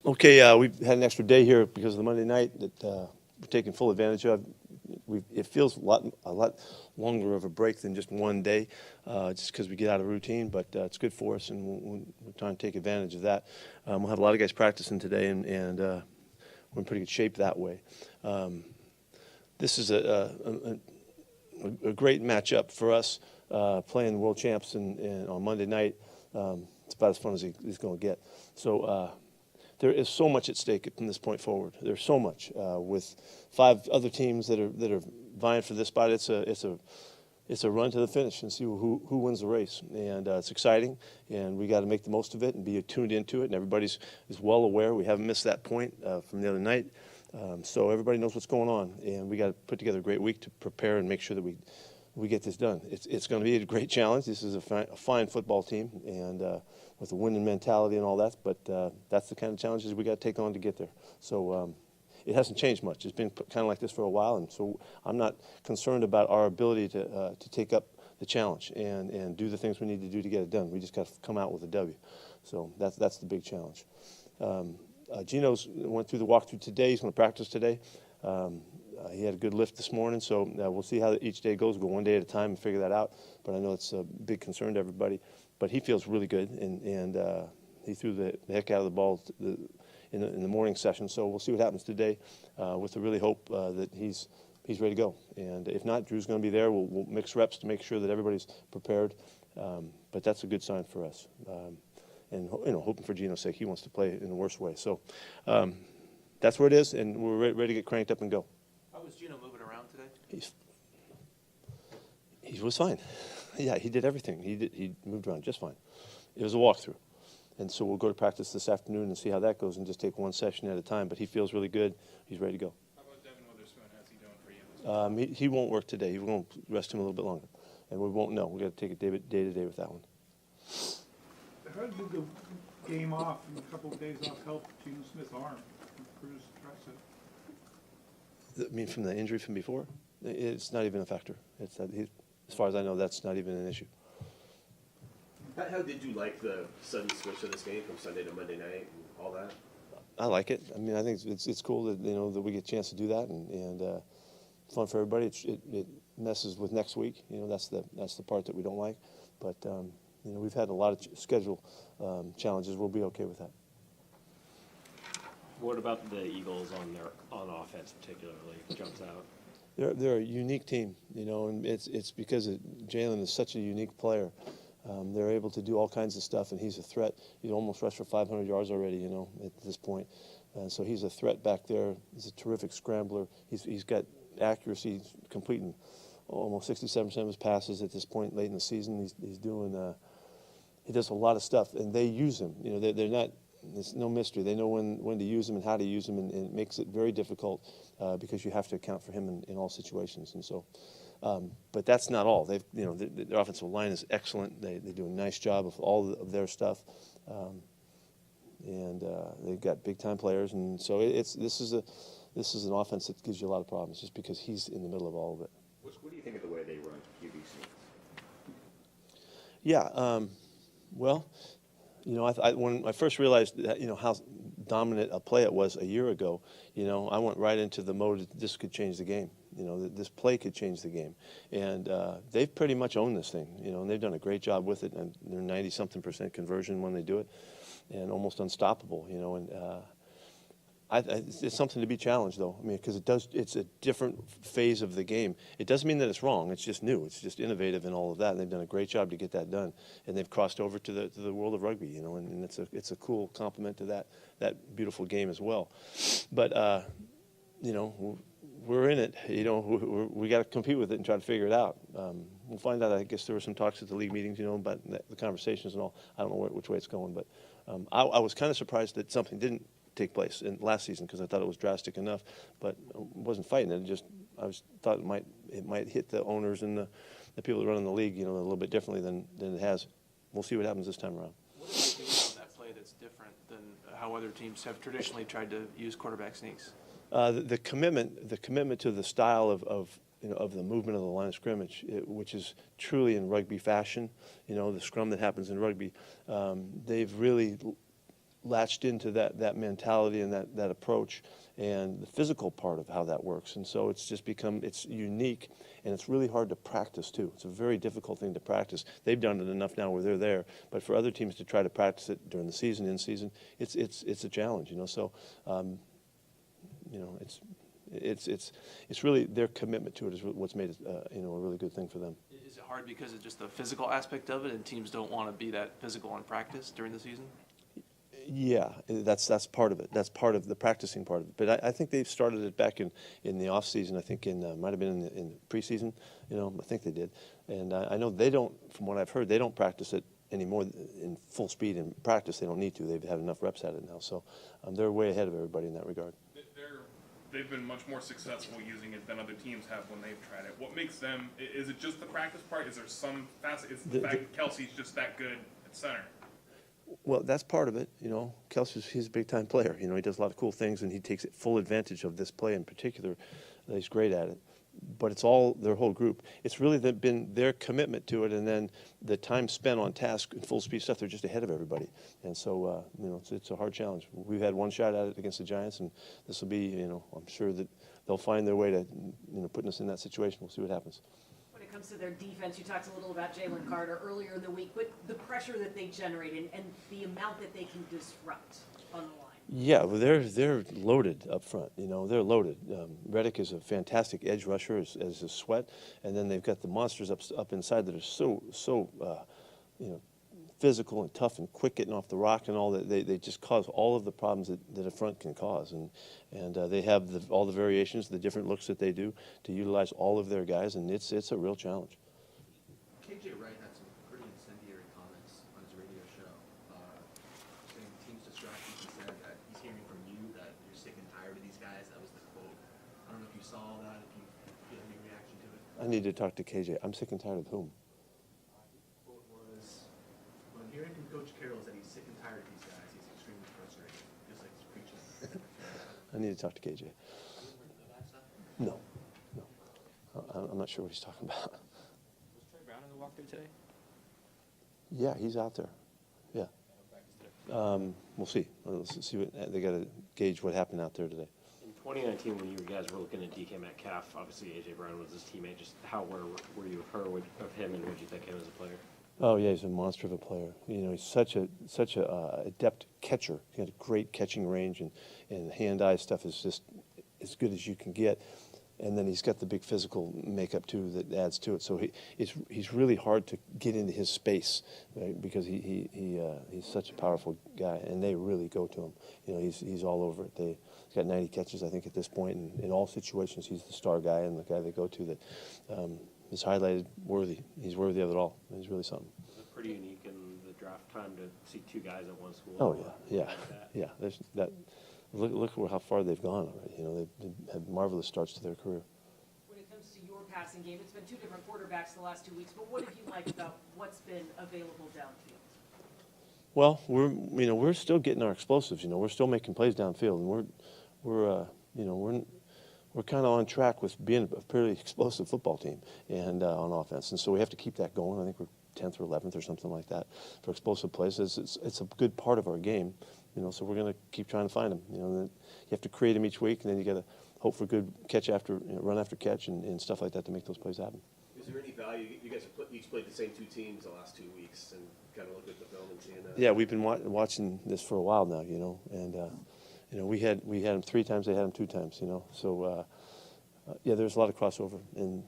Okay, we've had an extra day here because of the Monday night that we're taking full advantage of. It feels a lot longer of a break than just one day, just because we get out of routine. But it's good for us, and we're trying to take advantage of that. We'll have a lot of guys practicing today, and we're in pretty good shape that way. This is a great matchup for us, playing the world champs on Monday night. It's about as fun as he's going to get. So. There is so much at stake from this point forward. There's so much with 5 other teams that are vying for this spot. It's a run to the finish and see who wins the race, and it's exciting. And we got to make the most of it and be tuned into it. And everybody's is well aware. We haven't missed that point from the other night, so everybody knows what's going on. And we got to put together a great week to prepare and make sure that we get this done. It's going to be a great challenge. This is a fine football team, and with a winning mentality and all that. But that's the kind of challenges we got to take on to get there. So it hasn't changed much. It's been kind of like this for a while, and so I'm not concerned about our ability to take up the challenge and do the things we need to do to get it done. We just got to come out with a W. So that's the big challenge. Geno's went through the walkthrough today. He's going to practice today. He had a good lift this morning, so we'll see how each day goes. We'll go one day at a time and figure that out. But I know it's a big concern to everybody. But he feels really good, and he threw the heck out of the ball in the morning session. So we'll see what happens today, with the really hope that he's ready to go. And if not, Drew's going to be there. We'll mix reps to make sure that everybody's prepared. But that's a good sign for us. And hoping for Geno's sake, he wants to play in the worst way. So that's where it is, and we're ready to get cranked up and go. How was Geno moving around today? He was fine. Yeah, he did everything. He moved around just fine. It was a walkthrough. And so we'll go to practice this afternoon and see how that goes and just take one session at a time. But he feels really good. He's ready to go. How about Devin Witherspoon? How's he doing for you? He won't work today. We're going to rest him a little bit longer. And we won't know. We've got to take it day to day with that one. How did the game off and a couple of days off help Geno Smith's arm? Bruce tricep. I mean, from the injury from before? It's not even a factor. As far as I know, that's not even an issue. How did you like the sudden switch of this game from Sunday to Monday night and all that? I like it. I mean, I think it's cool that that we get a chance to do that, and fun for everybody. It messes with next week. That's the part that we don't like. But we've had a lot of schedule challenges. We'll be okay with that. What about the Eagles on offense particularly jumps out? They're a unique team, and it's because Jalen is such a unique player. They're able to do all kinds of stuff, and he's a threat. He's almost rushed for 500 yards already, at this point. So he's a threat back there. He's a terrific scrambler. He's got accuracy, completing almost 67% of his passes at this point late in the season. He's doing. He does a lot of stuff, and they use him. They're not. There's no mystery. They know when to use him and how to use him, and it makes it very difficult because you have to account for him in all situations. And so, but that's not all. Their offensive line is excellent. They do a nice job of all of their stuff, and they've got big time players. And so this is an offense that gives you a lot of problems just because he's in the middle of all of it. What do you think of the way they run QB sneaks? Yeah. Well. When I first realized that, how dominant a play it was a year ago, I went right into the mode that this could change the game. This play could change the game. And they've pretty much owned this thing, and they've done a great job with it. And they're 90-something% conversion when they do it and almost unstoppable, and it's something to be challenged, though. I mean, because it's a different phase of the game. It doesn't mean that it's wrong. It's just new. It's just innovative and all of that. And they've done a great job to get that done. And they've crossed over to the world of rugby, and it's a cool complement to that beautiful game as well. But we're in it. We got to compete with it and try to figure it out. We'll find out. I guess there were some talks at the league meetings, about the conversations and all. I don't know which way it's going, but I was kind of surprised that something didn't take place in last season because I thought it was drastic enough, but I wasn't fighting it. I thought it might hit the owners and the people that run in the league, a little bit differently than it has. We'll see what happens this time around. What do you do on that play that's different than how other teams have traditionally tried to use quarterback sneaks? The commitment to the style of the movement of the line of scrimmage, which is truly in rugby fashion. The scrum that happens in rugby, they've really latched into that mentality and that approach and the physical part of how that works. And so it's just become, it's unique, and it's really hard to practice too. It's a very difficult thing to practice. They've done it enough now where they're there, but for other teams to try to practice it during the season, in season, it's a challenge, you know. So, you know, it's really their commitment to it is what's made it, you know, a really good thing for them. Is it hard because of just the physical aspect of it, and teams don't want to be that physical in practice during the season? Yeah, that's part of it. That's part of the practicing part of it. But I think they've started it back in the off season. I think might have been in the preseason. You know, I think they did. And I know they don't. From what I've heard, they don't practice it anymore in full speed in practice. They don't need to. They've had enough reps at it now. So they're way ahead of everybody in that regard. They've been much more successful using it than other teams have when they've tried it. What makes them? Is it just the practice part? Is there some facet? Is the fact that Kelsey's just that good at center? Well, that's part of it, you know. He's a big-time player. You know, he does a lot of cool things, and he takes full advantage of this play in particular. He's great at it. But it's all their whole group. It's really been their commitment to it, and then the time spent on task and full speed stuff. They're just ahead of everybody, and so you know, it's a hard challenge. We've had one shot at it against the Giants, and this will be, you know, I'm sure that they'll find their way to, you know, putting us in that situation. We'll see what happens. When it comes to their defense, you talked a little about Jalen Carter earlier in the week, but the pressure that they generate and the amount that they can disrupt on the line. Yeah, well, they're loaded up front. You know, they're loaded. Reddick is a fantastic edge rusher, as is Sweat, and then they've got the monsters up inside that are so you know, physical and tough and quick getting off the rock and all that. They just cause all of the problems that a front can cause, and they have all the variations, the different looks that they do to utilize all of their guys, and it's a real challenge. KJ Wright had some pretty incendiary comments on his radio show, saying team's distractions. He said that he's hearing from you that you're sick and tired of these guys. That was the quote. I don't know if you saw that, if you had any reaction to it. I need to talk to KJ. I'm sick and tired of whom? The quote was, what I'm hearing from Coach Carroll is that he's sick and tired of these guys. He's extremely frustrated, just like he's preaching. I need to talk to KJ. No. I'm not sure what he's talking about. Was Trey Brown in the walkthrough today? Yeah, he's out there. Yeah. We'll see. Let's see what they got to gauge what happened out there today. In 2019, when you guys were looking at DK Metcalf, obviously A.J. Brown was his teammate. Just how were you of him, and what did you think of him as a player? Oh yeah, he's a monster of a player. You know, he's such a adept catcher. He had a great catching range, and hand-eye stuff is just as good as you can get. And then he's got the big physical makeup too that adds to it. So he's really hard to get into his space, right? Because he's such a powerful guy, and they really go to him. You know, he's all over it. He's got 90 catches, I think, at this point, and in all situations he's the star guy and the guy they go to that is highlighted worthy. He's worthy of it all. He's really something. Was it pretty unique in the draft time to see two guys at one school? Oh yeah. There's that. Look how far they've gone already. You know, they've had marvelous starts to their career. When it comes to your passing game, it's been two different quarterbacks the last 2 weeks, but what have you liked about what's been available downfield? Well, we're still getting our explosives. You know, we're still making plays downfield, and we're kind of on track with being a pretty explosive football team and on offense, and so we have to keep that going. I think we're 10th or 11th or something like that for explosive plays. It's a good part of our game. You know, so we're going to keep trying to find them. You know, you have to create them each week, and then you got to hope for good catch after, run after catch, and stuff like that to make those plays happen. Is there any value? You guys have each played the same two teams the last 2 weeks, and kind of looked at the film and seeing that. Yeah, we've been watching this for a while now. You know, and you know, we had them 3 times, they had them 2 times. You know, so yeah, there's a lot of crossover, and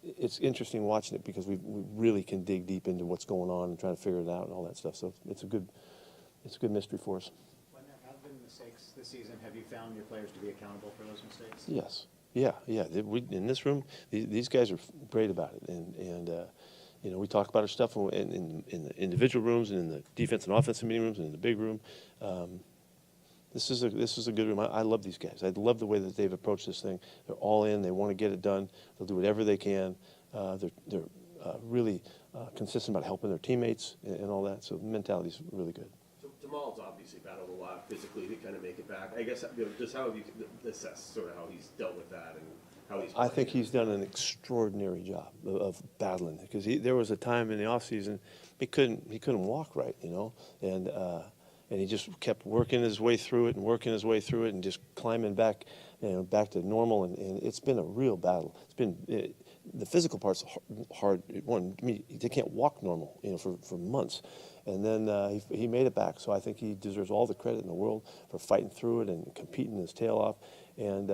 it's interesting watching it because we really can dig deep into what's going on and trying to figure it out and all that stuff. So it's a good mystery for us. When there have been mistakes this season, have you found your players to be accountable for those mistakes? Yes. Yeah. In this room, these guys are great about it, and you know, we talk about our stuff in the individual rooms and in the defense and offensive meeting rooms and in the big room. This is a good room. I love these guys. I love the way that they've approached this thing. They're all in. They want to get it done. They'll do whatever they can. They're really consistent about helping their teammates and all that. So the mentality's really good. So Jamal's obviously battled a lot physically to kind of make it back. I guess, you know, just how have you assessed sort of how he's dealt with that and how he's I think he's done an extraordinary job of battling, because there was a time in the off season he couldn't walk right, you know, and and he just kept working his way through it and working his way through it and just climbing back, back to normal. And it's been a real battle. It's been the physical part's hard. One, I mean, they can't walk normal, for months. And then he made it back. So I think he deserves all the credit in the world for fighting through it and competing his tail off. And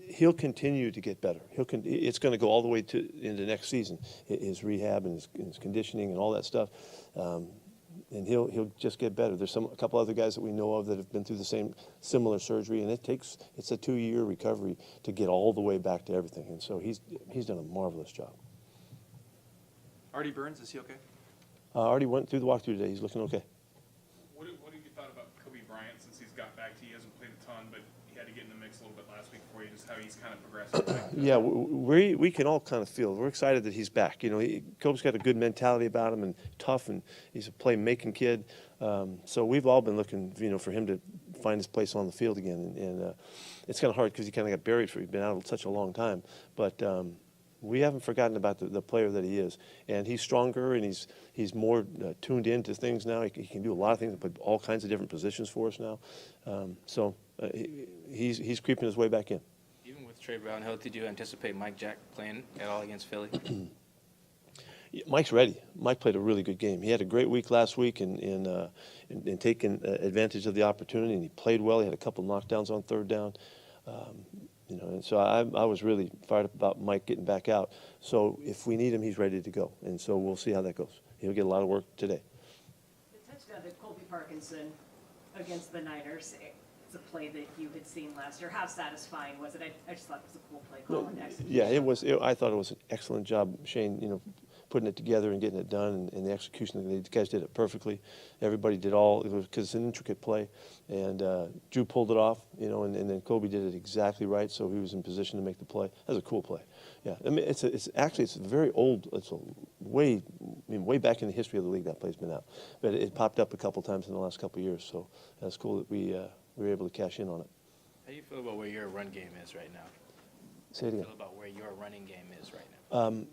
he'll continue to get better. It's going to go all the way into next season, his rehab and his conditioning and all that stuff. And he'll just get better. There's a couple other guys that we know of that have been through the similar surgery, and it's a 2-year recovery to get all the way back to everything. And so he's done a marvelous job. Artie Burns, is he okay? Already went through the walkthrough today. He's looking okay. What have you thought about Kobe Bryant since he's got back to you? He hasn't played a ton, but he had to get in the mix a little bit last week for you, just how he's kind of progressing. Yeah, we can all kind of feel. We're excited that he's back. Kobe's got a good mentality about him and tough, and he's a play-making kid. So we've all been looking, for him to find his place on the field again. And it's kind of hard because he kind of got buried he's been out such a long time. But we haven't forgotten about the player that he is. And he's stronger, and he's more tuned into things now. He can do a lot of things, play all kinds of different positions for us now. So he's creeping his way back in. Even with Trey Brown healthy, did you anticipate Mike Jack playing at all against Philly? Mike's ready. Mike played a really good game. He had a great week last week and taking advantage of the opportunity, and he played well. He had a couple knockdowns on third down. And so I was really fired up about Mike getting back out. So if we need him, he's ready to go. And so we'll see how that goes. He'll get a lot of work today. The touchdown to Colby Parkinson against the Niners, it's a play that you had seen last year. How satisfying was it? I just thought it was a cool play call and execution. Yeah, it was. I thought it was an excellent job, Shane, putting it together and getting it done, and the execution. The guys did it perfectly. Everybody did because it's an intricate play, and Drew pulled it off, and then Kobe did it exactly right, so he was in position to make the play. That was a cool play. Yeah, I mean, it's very old. It's way back in the history of the league that play's been out, but it popped up a couple times in the last couple of years. So that's cool that we were able to cash in on it. How do you feel about where your run game is right now? Say it again. How do you feel about where your running game is right now?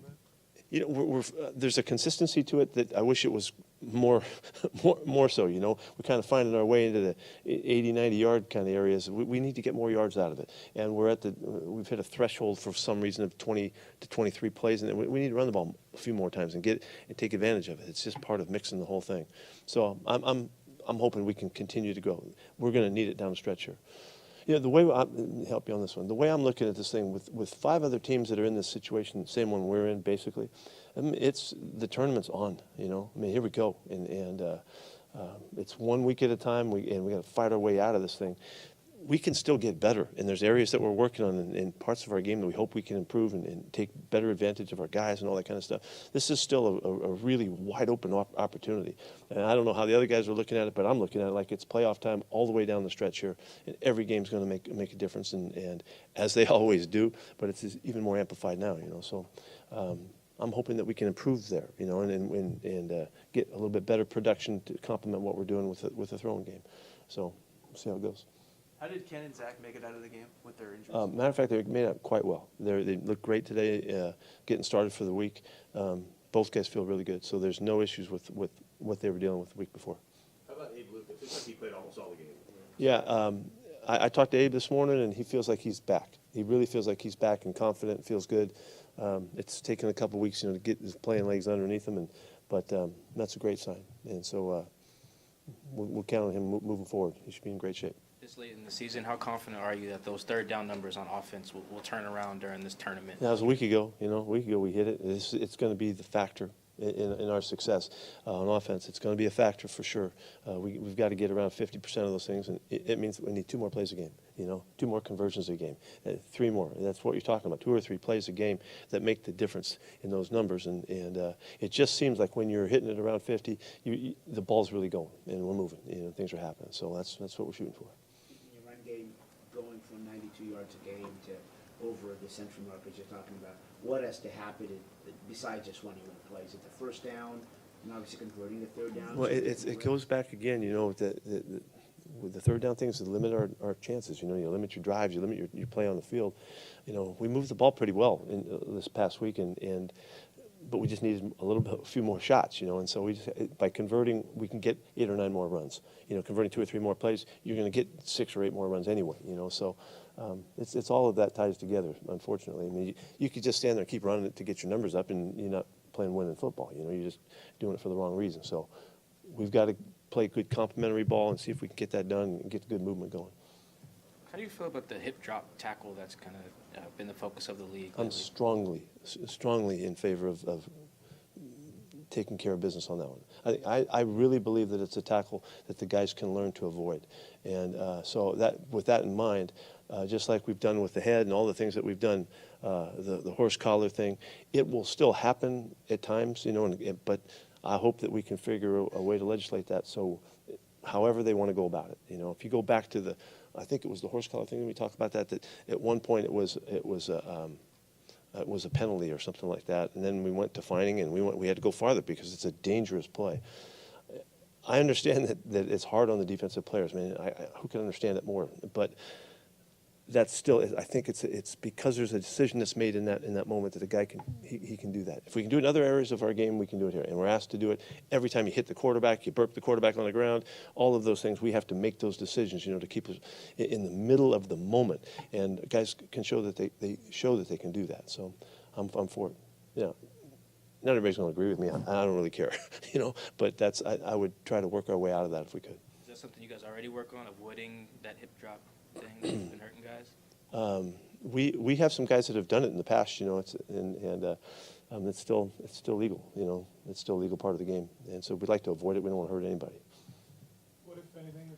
There's a consistency to it that I wish it was more so. We're kind of finding our way into the 80, 90-yard kind of areas. We need to get more yards out of it, and we've hit a threshold for some reason of 20 to 23 plays, and we need to run the ball a few more times and take advantage of it. It's just part of mixing the whole thing. So I'm hoping we can continue to go. We're going to need it down the stretch here. The way let me help you on this one. The way I'm looking at this thing with 5 other teams that are in this situation, same one we're in, basically. It's the tournament's on. Here we go, and it's 1 week at a time. We got to fight our way out of this thing. We can still get better, and there's areas that we're working on in parts of our game that we hope we can improve and take better advantage of our guys and all that kind of stuff. This is still a really wide open opportunity, and I don't know how the other guys are looking at it, but I'm looking at it like it's playoff time all the way down the stretch here, and every game's going to make a difference, and as they always do, but it's even more amplified now. So I'm hoping that we can improve there, and get a little bit better production to complement what we're doing with the throwing game. So we'll see how it goes. How did Ken and Zach make it out of the game with their injuries? Matter of fact, they made it quite well. They looked great today, getting started for the week. Both guys feel really good, so there's no issues with what they were dealing with the week before. How about Abe Lucas? It looks like he played almost all the game. Yeah, I talked to Abe this morning, and he feels like he's back. He really feels like he's back and confident, feels good. It's taken a couple weeks, to get his playing legs underneath him, but that's a great sign. And so we'll count on him moving forward. He should be in great shape. This late in the season, how confident are you that those third down numbers on offense will turn around during this tournament? Yeah, it was a week ago. A week ago we hit it. It's going to be the factor in our success on offense. It's going to be a factor for sure. We've got to get around 50% of those things, and it means we need 2 more plays a game. 2 more conversions a game, 3 more. That's what you're talking about. 2 or 3 plays a game that make the difference in those numbers. And it just seems like when you're hitting it around 50, the ball's really going and we're moving. Things are happening. So that's what we're shooting for. Your run game going from 92 yards a game to over the central markets you're talking about. What has to happen besides just winning the plays? Is it the first down and obviously converting the third down? Well, it goes back again, with the third down things to limit our chances. You limit your drives, you limit your play on the field. We moved the ball pretty well in this past week, and but we just needed a few more shots, and so we just, by converting, we can get 8 or 9 more runs. Converting 2 or 3 more plays, you're going to get 6 or 8 more runs anyway, so it's all of that ties together, unfortunately. I mean, you could just stand there and keep running it to get your numbers up, and you're not playing winning football, you're just doing it for the wrong reason. So we've got to play good complementary ball and see if we can get that done and get the good movement going. How do you feel about the hip drop tackle that's kind of been the focus of the league I'm lately? strongly in favor of taking care of business on that one. I really believe that it's a tackle that the guys can learn to avoid. And so with that in mind, just like we've done with the head and all the things that we've done, the horse collar thing, it will still happen at times, but I hope that we can figure a way to legislate that so however they want to go about it. If you go back to I think it was the horse collar thing, we talked about that at one point it was a penalty or something like that, and then we went to fining, and we had to go farther because it's a dangerous play. I understand that it's hard on the defensive players. I mean, who can understand it more? But that's still, I think it's because there's a decision that's made in that moment that the guy he can do that. If we can do it in other areas of our game, we can do it here. And we're asked to do it every time you hit the quarterback, you burp the quarterback on the ground, all of those things. We have to make those decisions, to keep us in the middle of the moment. And guys can show that they show that they can do that. So I'm for it. Not everybody's going to agree with me. I don't really care, but I would try to work our way out of that if we could. Is that something you guys already work on, avoiding that hip drop thing that's been hurting guys? We have some guys that have done it in the past, it's still legal, it's still a legal part of the game, and so we'd like to avoid it. We don't want to hurt anybody. What, if anything,